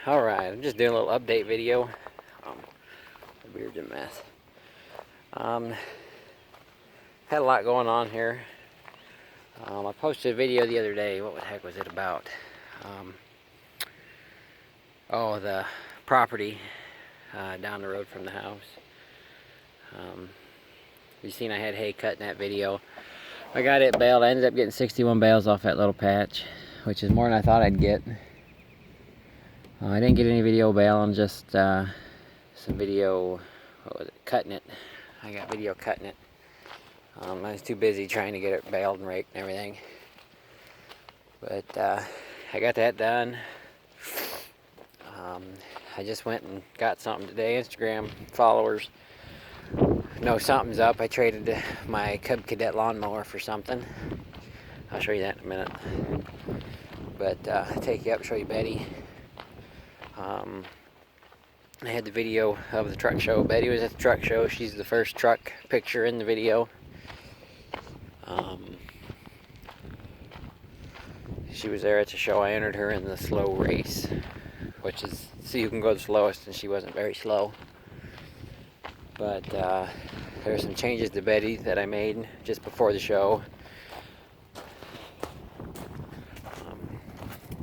Alright, I'm just doing a little update video. The beard's a mess. Had a lot going on here. I posted a video the other day. What the heck was it about? The property down the road from the house. You seen I had hay cut in that video. I got it baled. I ended up getting 61 bales off that little patch, which is more than I thought I'd get. I didn't get any video baling, just some video, cutting it. I got video cutting it. I was too busy trying to get it baled and raked and everything. But I got that done. I just went and got something today. Instagram followers know something's up. I traded my Cub Cadet lawnmower for something. I'll show you that in a minute. But I'll take you up and show you Betty. I had the video of the truck show. Betty was at the truck show. She's the first truck picture in the video. She was there at the show. I entered her in the slow race, which is see who can go the slowest, and she wasn't very slow. But there's some changes to Betty that I made just before the show.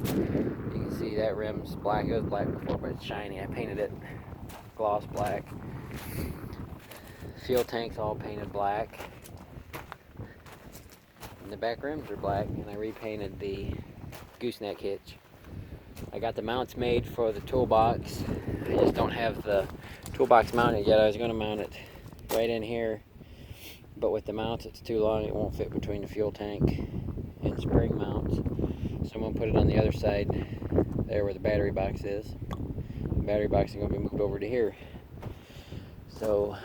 You can see that rim's black. It was black before, but it's shiny. I painted it gloss black. Fuel tank's all painted black. And the back rims are black, and I repainted the gooseneck hitch. I got the mounts made for the toolbox. I just don't have the toolbox mounted yet. I was going to mount it right in here, but with the mounts it's too long. It won't fit between the fuel tank and spring mounts. So I'm going to put it on the other side, there where the battery box is. The battery box is going to be moved over to here. So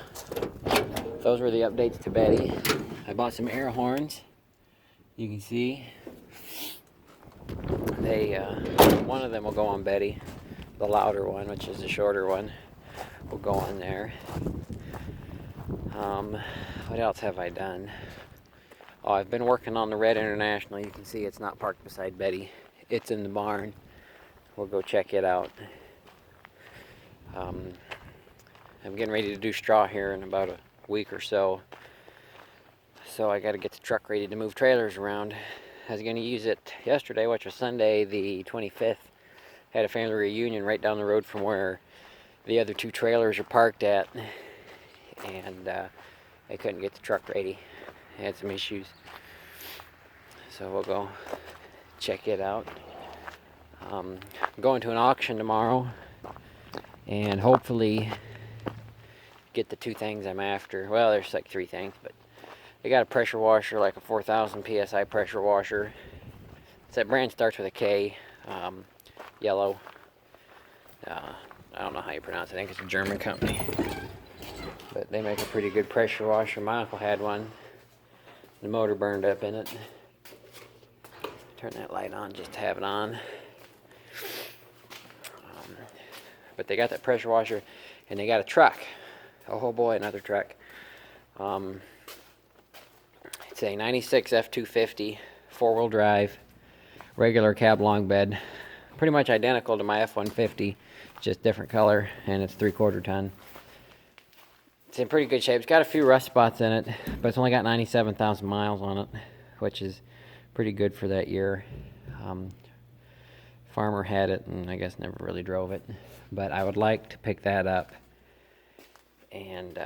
those were the updates to Betty. I bought some air horns. You can see they one of them will go on Betty. The louder one, which is the shorter one, will go on there. What else have I done? Oh, I've been working on the Red International. You can see it's not parked beside Betty. It's in the barn. We'll go check it out. I'm getting ready to do straw here in about a week or so. So I got to get the truck ready to move trailers around. I was going to use it yesterday, which was Sunday the 25th. Had a family reunion right down the road from where the other two trailers are parked at. And I couldn't get the truck ready. I had some issues. So we'll go check it out. I'm going to an auction tomorrow. And hopefully get the two things I'm after. Well, there's like three things, but I got a pressure washer, like a 4,000 PSI pressure washer. That brand starts with a K, yellow. I don't know how you pronounce it. I think it's a German company. But they make a pretty good pressure washer. My uncle had one. The motor burned up in it. Turn that light on just to have it on. But they got that pressure washer, and they got a truck. Oh boy, another truck. It's a 96 F250, four-wheel drive, regular cab long bed. Pretty much identical to my F-150, just different color, and it's 3/4 ton. It's in pretty good shape. It's got a few rust spots in it, but it's only got 97,000 miles on it, which is pretty good for that year. Farmer had it, and I guess never really drove it. But I would like to pick that up. And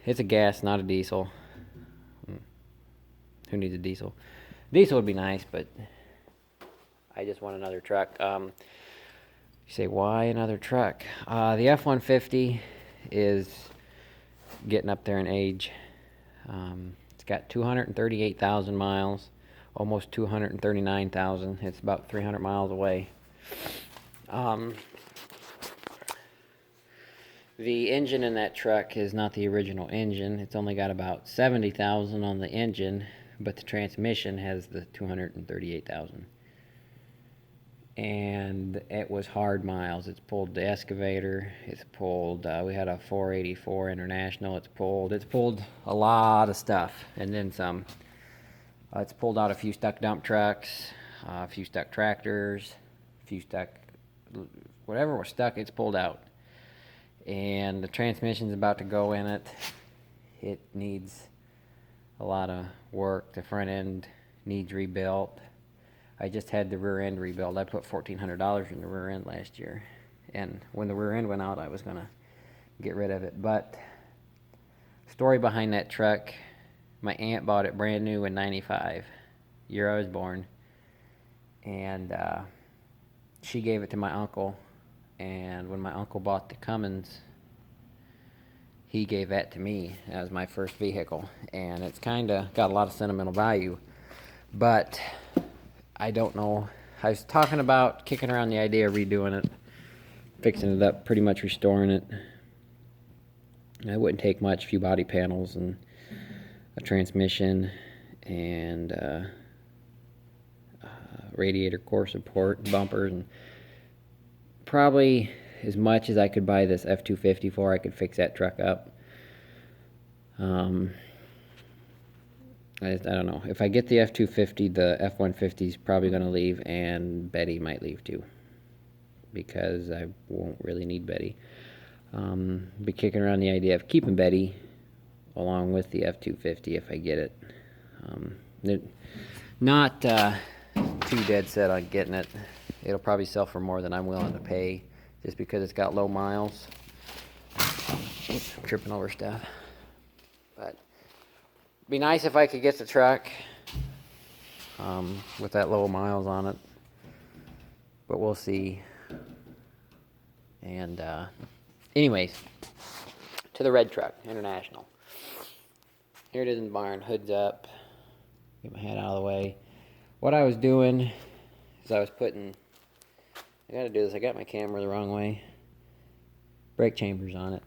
it's a gas, not a diesel. Who needs a diesel? Diesel would be nice, but I just want another truck. You say, why another truck? The F-150 is getting up there in age. It's got 238,000 miles, almost 239,000. It's about 300 miles away. The engine in that truck is not the original engine. It's only got about 70,000 on the engine, but the transmission has the 238,000. And it was hard miles. It's pulled the excavator. It's pulled, we had a 484 International. It's pulled a lot of stuff, and then some. It's pulled out a few stuck dump trucks, a few stuck tractors, a few stuck whatever was stuck, it's pulled out. And the transmission's about to go in it. It needs a lot of work. The front end needs rebuilt. I just had the rear end rebuilt. I put $1,400 in the rear end last year. And when the rear end went out, I was gonna get rid of it. But story behind that truck, my aunt bought it brand new in '95, year I was born. And she gave it to my uncle. And when my uncle bought the Cummins, he gave that to me as my first vehicle. And it's kind of got a lot of sentimental value. But I don't know. I was talking about kicking around the idea of redoing it, fixing it up, pretty much restoring it. It wouldn't take much, a few body panels and a transmission and radiator core support, bumpers, and probably as much as I could buy this F-250 for, I could fix that truck up. I don't know. If I get the F-250, the F-150 is probably going to leave, and Betty might leave too, because I won't really need Betty. Be kicking around the idea of keeping Betty along with the F-250 if I get it. Not too dead set on getting it. It'll probably sell for more than I'm willing to pay, just because it's got low miles. Oops, I'm tripping over stuff. But it'd be nice if I could get the truck with that low miles on it. But we'll see. And anyways, to the red truck, International. Here it is in the barn, hood's up. Get my head out of the way. What I was doing is I was putting, I gotta do this, I got my camera the wrong way. Brake chambers on it.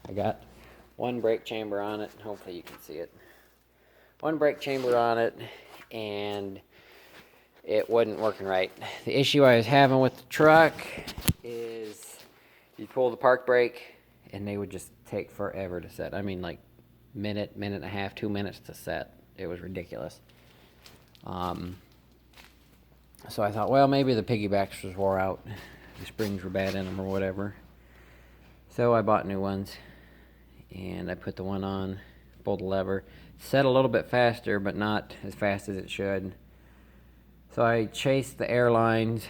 I got one brake chamber on it, hopefully you can see it. One brake chamber on it, and it wasn't working right. The issue I was having with the truck is you pull the park brake and they would just take forever to set. I mean, like minute and a half, 2 minutes to set. It was ridiculous. So I thought, well, maybe the piggybacks was wore out. The springs were bad in them or whatever. So I bought new ones, and I put the one on, pulled the lever. Set a little bit faster, but not as fast as it should. So I chased the air lines,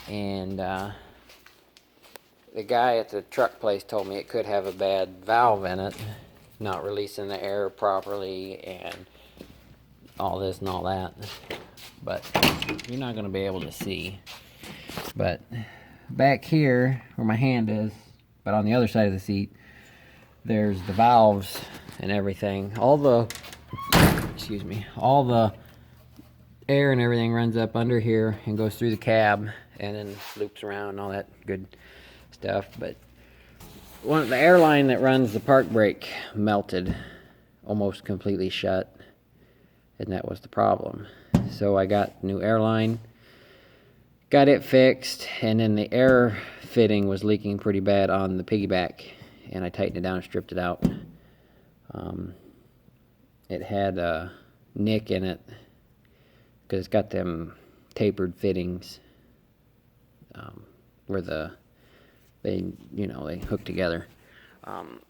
and the guy at the truck place told me it could have a bad valve in it, not releasing the air properly, and all this and all that. But you're not going to be able to see. But back here, where my hand is, but on the other side of the seat, there's the valves and everything. All the air and everything runs up under here and goes through the cab and then loops around and all that good stuff. But the airline that runs the park brake melted almost completely shut, and that was the problem. So I got new airline, got it fixed, and then the air fitting was leaking pretty bad on the piggyback, and I tightened it down and stripped it out. It had a nick in it because it's got them tapered fittings where they hook together.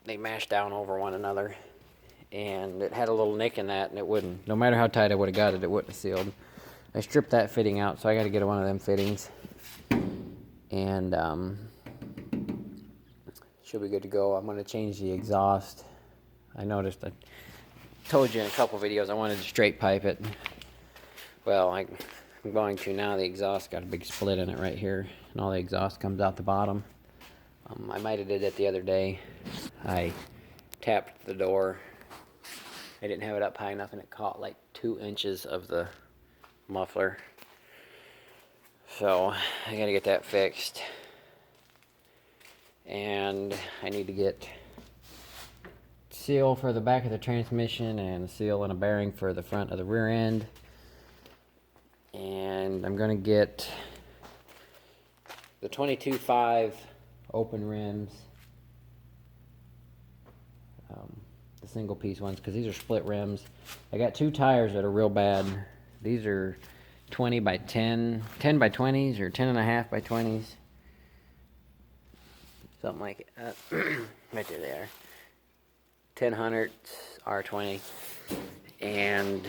They mash down over one another, and it had a little nick in that, and it wouldn't, no matter how tight I would have got it, it wouldn't have sealed. I stripped that fitting out, so I got to get one of them fittings, and should be good to go. I'm going to change the exhaust. I noticed, I told you in a couple videos I wanted to straight pipe it. Well, I'm going to now. The exhaust got a big split in it right here, and all the exhaust comes out the bottom. I might have did that the other day. I tapped the door. I didn't have it up high enough, and it caught like 2 inches of the muffler. So I gotta get that fixed. And I need to get seal for the back of the transmission and a seal and a bearing for the front of the rear end. And I'm gonna get the 22.5 open rims, the single piece ones, because these are split rims. I got 2 tires that are real bad. These are 20 by 10 by 20s or 10 and a half by 20s. something like it. Right there they are. 1000 R20, and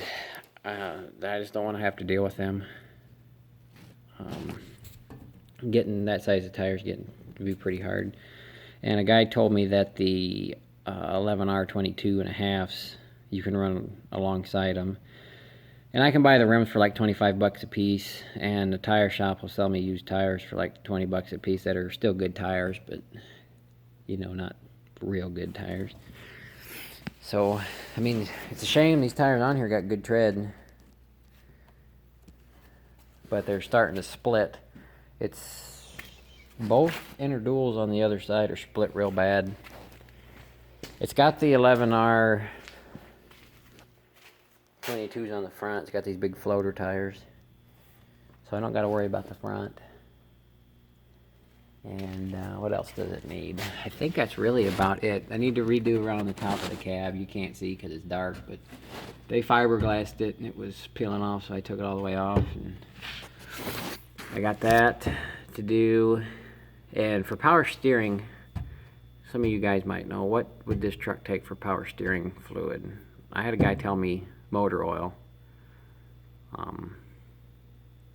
I just don't want to have to deal with them. Getting that size of tires getting to be pretty hard. And a guy told me that the 11R22.5s you can run alongside them. And I can buy the rims for like 25 bucks a piece, and the tire shop will sell me used tires for like 20 bucks a piece that are still good tires, but you know, not real good tires. So, I mean, it's a shame these tires on here got good tread, but they're starting to split. It's both inner duals on the other side are split real bad. It's got the 11R 22s on the front. It's got these big floater tires, so I don't got to worry about the front. And what else does it need? I think that's really about it. I need to redo around the top of the cab. You can't see because it's dark, but they fiberglassed it and it was peeling off, so I took it all the way off. And I got that to do. And for power steering, some of you guys might know, what would this truck take for power steering fluid? I had a guy tell me motor oil. I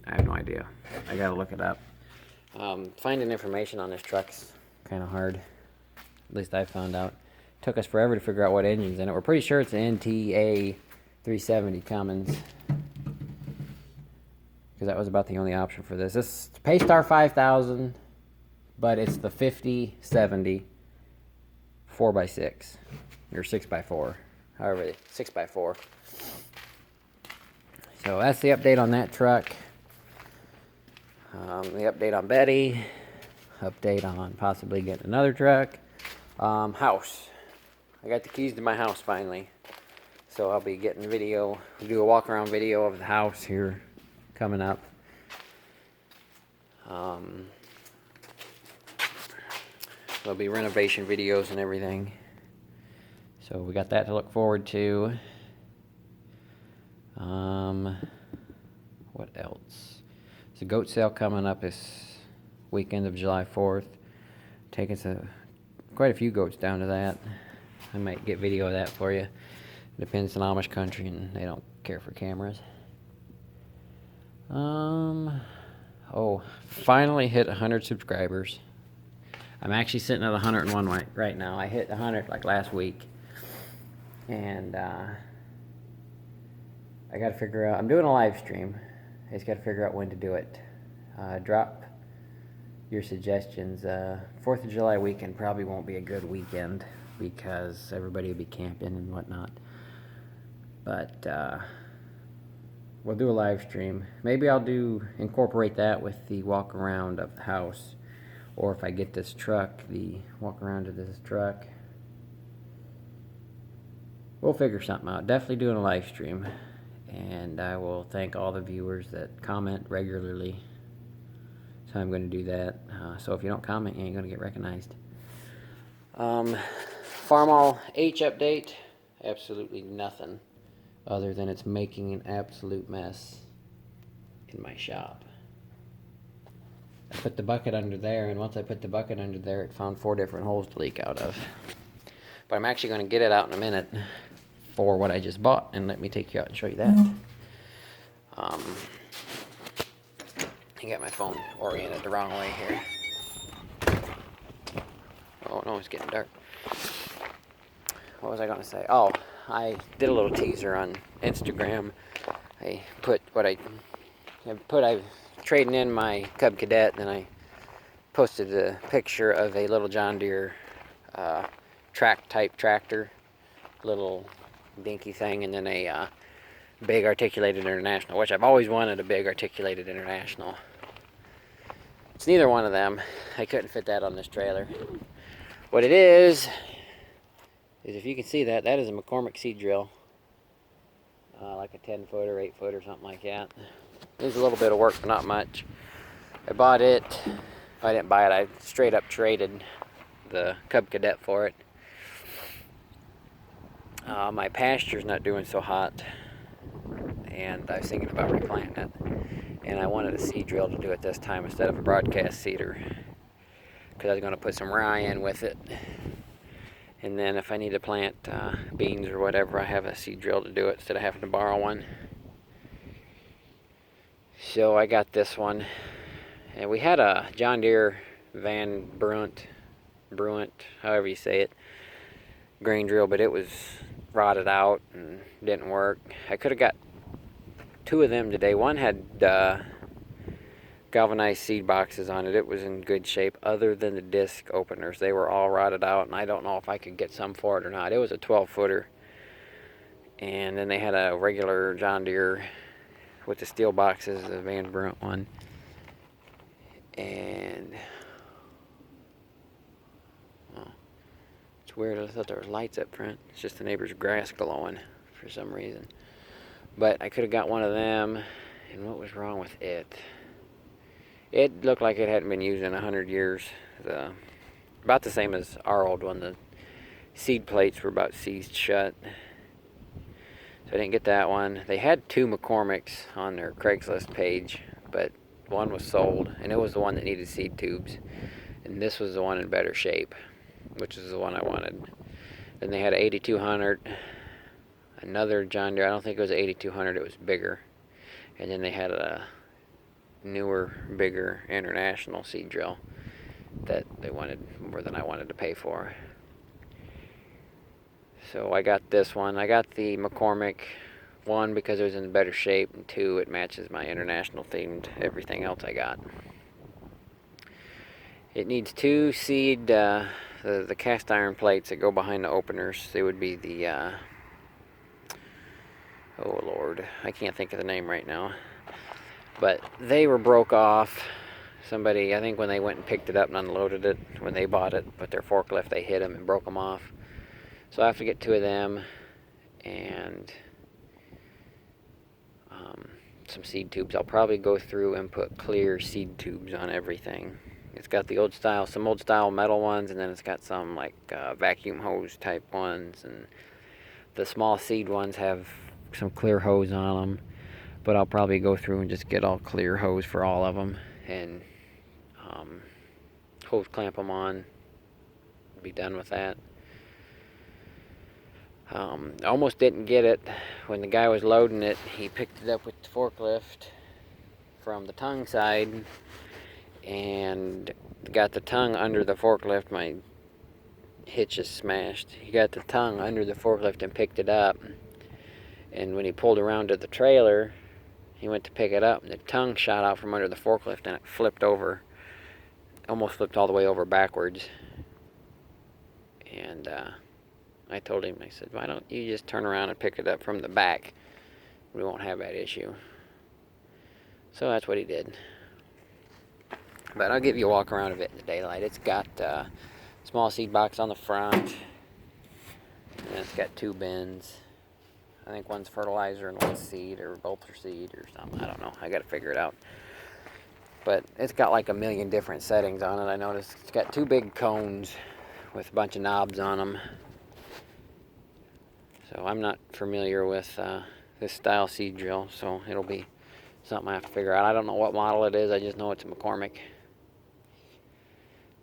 have no idea. I gotta look it up. Finding information on this truck's kind of hard. At least I found out. Took us forever to figure out what engine's in it. We're pretty sure it's an NTA 370 Cummins, because that was about the only option for this. This is Paystar 5000, but it's the 5070 4x6 or 6x4, however, 6x4. So that's the update on that truck. The update on Betty, update on possibly getting another truck. House. I got the keys to my house finally, so I'll be getting video, do a walk around video of the house here coming up. There'll be renovation videos and everything, so we got that to look forward to. What else? There's a goat sale coming up this weekend of July 4th. Taking quite a few goats down to that. I might get video of that for you. Depends on Amish country, and they don't care for cameras. Oh, finally hit 100 subscribers. I'm actually sitting at 101 right now. I hit 100 like last week, and I got to figure out. I'm doing a live stream. I just got to figure out when to do it. Drop your suggestions. 4th of July weekend probably won't be a good weekend because everybody will be camping and whatnot. But we'll do a live stream. Maybe I'll incorporate that with the walk around of the house, or if I get this truck, the walk around of this truck. We'll figure something out. Definitely doing a live stream. And I will thank all the viewers that comment regularly. So I'm going to do that. So if you don't comment, you ain't going to get recognized. Farmall H update. Absolutely nothing other than it's making an absolute mess in my shop. I put the bucket under there, and once I put the bucket under there, it found 4 different holes to leak out of. But I'm actually going to get it out in a minute for what I just bought, and let me take you out and show you that. I got my phone oriented the wrong way here. Oh no, it's getting dark. What was I going to say? Oh, I did a little teaser on Instagram. I put I trading in my Cub Cadet, and I posted a picture of a little John Deere track type tractor, little dinky thing, and then a big articulated international, which I've always wanted a big articulated international. It's neither one of them. I couldn't fit that on this trailer. What it is if you can see that is a McCormick seed drill, like a 10-foot or 8-foot or something like that. Needs a little bit of work, but not much. I bought it. I didn't buy it. I straight up traded the Cub Cadet for it. My pasture's not doing so hot, and I was thinking about replanting it, and I wanted a seed drill to do it this time instead of a broadcast seeder, because I was going to put some rye in with it. And then if I need to plant beans or whatever, I have a seed drill to do it instead of having to borrow one. So I got this one. And we had a John Deere Van Brunt, however you say it, grain drill, but it was rotted out and didn't work. I could have got 2 of them today. One had galvanized seed boxes on it. It was in good shape other than the disc openers. They were all rotted out, and I don't know if I could get some for it or not. It was a 12-footer. And then they had a regular John Deere with the steel boxes, the Van Brunt one. And oh, it's weird. I thought there was lights up front. It's just the neighbor's grass glowing for some reason. But I could have got one of them. And what was wrong with it? It looked like it hadn't been used in 100 years. About the same as our old one. The seed plates were about seized shut. So I didn't get that one. They had 2 McCormicks on their Craigslist page, but one was sold, and it was the one that needed seed tubes. And this was the one in better shape, which is the one I wanted. Then they had an 8200, another John Deere. I don't think it was an 8200, it was bigger. And then they had a newer, bigger International seed drill that they wanted more than I wanted to pay for. So I got this one. I got the McCormick, 1 because it was in better shape, and 2 it matches my International themed everything else I got. It needs 2 seed, the cast iron plates that go behind the openers. They would be the, oh Lord, I can't think of the name right now. But they were broke off. Somebody, I think when they went and picked it up and unloaded it, when they bought it, with their forklift, they hit them and broke them off. So I have to get 2 of them, and some seed tubes. I'll probably go through and put clear seed tubes on everything. It's got the old style, some old style metal ones, and then it's got some like vacuum hose type ones, and the small seed ones have some clear hose on them. But I'll probably go through and just get all clear hose for all of them, and hose clamp them on, be done with that. I almost didn't get it. When the guy was loading it, he picked it up with the forklift from the tongue side and got the tongue under the forklift. My hitch is smashed. He got the tongue under the forklift and picked it up. And when he pulled around to the trailer, he went to pick it up, and the tongue shot out from under the forklift, and it flipped over, almost flipped all the way over backwards. And I told him, I said, why don't you just turn around and pick it up from the back? We won't have that issue. So that's what he did. But I'll give you a walk around of it in the daylight. It's got a small seed box on the front, and it's got 2 bins. I think one's fertilizer and one's seed, or both are seed or something. I don't know. I got to figure it out. But it's got like a million different settings on it. I noticed it's got 2 big cones with a bunch of knobs on them. So I'm not familiar with this style seed drill, so it'll be something I have to figure out. I don't know what model it is. I just know it's a McCormick.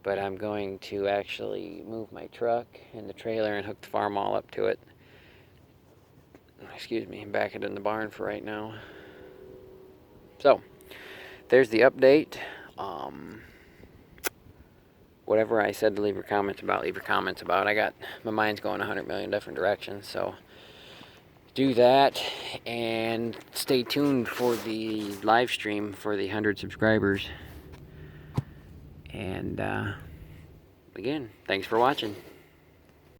But I'm going to actually move my truck and the trailer and hook the farm all up to it. Excuse me, back it in the barn for right now. So, there's the update. Whatever I said to leave your comments about, leave your comments about. My mind's going 100 million different directions, so do that, and stay tuned for the live stream for the 100 subscribers. And again, thanks for watching.